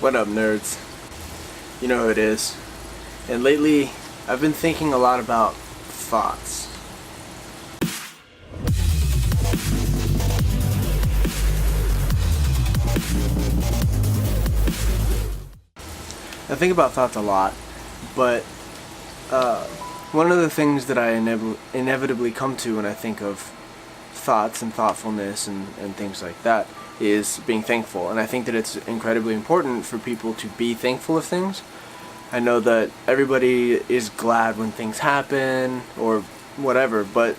What up, nerds? You know who it is. And lately, I've been thinking a lot about thoughts. I think about thoughts a lot, but one of the things that I inevitably come to when I think of thoughts and thoughtfulness and things like that is being thankful. And I think that it's incredibly important for people to be thankful of things. I know that everybody is glad when things happen or whatever, but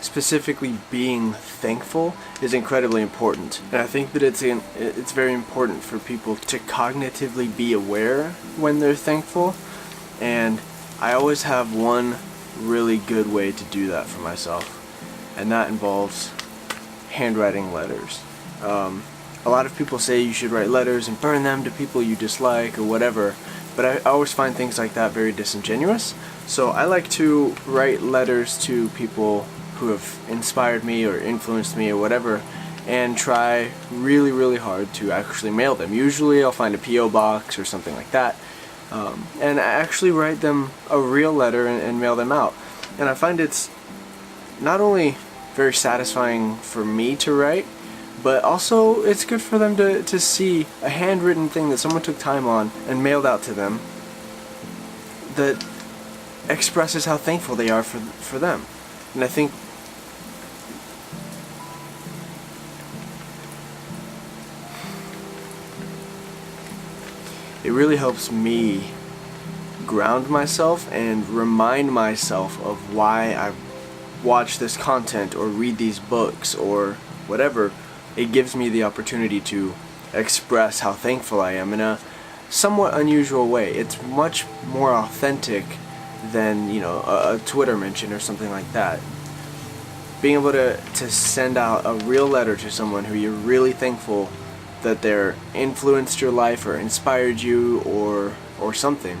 specifically being thankful is incredibly important. And I think that it's very important for people to cognitively be aware when they're thankful. And I always have one really good way to do that for myself, and that involves handwriting letters. A lot of people say you should write letters and burn them to people you dislike or whatever, but I always find things like that very disingenuous. So I like to write letters to people who have inspired me or influenced me or whatever, and try really, really hard to actually mail them. Usually I'll find a P.O. box or something like that, and I actually write them a real letter and mail them out. And I find it's not only very satisfying for me to write, but also it's good for them to see a handwritten thing that someone took time on and mailed out to them that expresses how thankful they are for them. And I think it really helps me ground myself and remind myself of why I watch this content or read these books or whatever. It gives me the opportunity to express how thankful I am in a somewhat unusual way. It's much more authentic than, a Twitter mention or something like that. Being able to send out a real letter to someone who you're really thankful that they're influenced your life or inspired you or something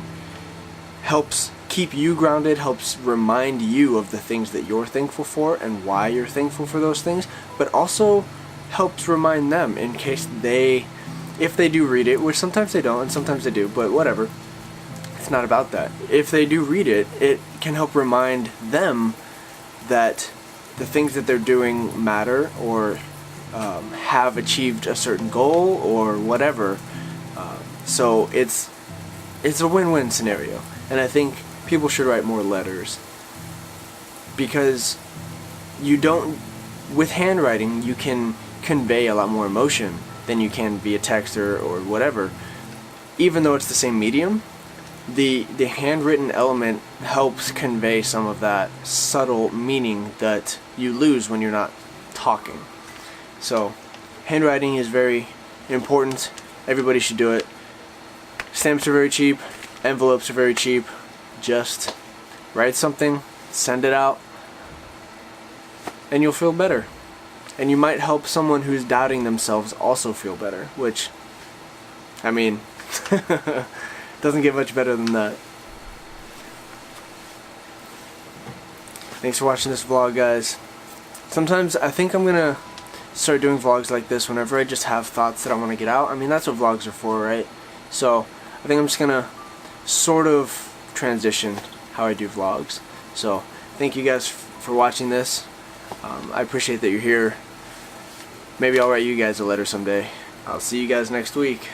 helps keep you grounded, helps remind you of the things that you're thankful for and why you're thankful for those things, but also helps remind them in case if they do read it, which sometimes they don't and sometimes they do, but whatever. It's not about that. If they do read it, it can help remind them that the things that they're doing matter or have achieved a certain goal or whatever. So it's a win-win scenario. And I think people should write more letters, because with handwriting you can convey a lot more emotion than you can via text or whatever. Even though it's the same medium, the handwritten element helps convey some of that subtle meaning that you lose when you're not talking. So handwriting is very important. Everybody should do it. Stamps are very cheap. Envelopes are very cheap. Just write something, send it out, and you'll feel better. And you might help someone who's doubting themselves also feel better, which, I mean, doesn't get much better than that. Thanks for watching this vlog, guys. Sometimes I think I'm gonna start doing vlogs like this whenever I just have thoughts that I want to get out. I mean, that's what vlogs are for, right? So I think I'm just gonna sort of transition how I do vlogs. So thank you guys for watching this. I appreciate that you're here. Maybe I'll write you guys a letter someday. I'll see you guys next week.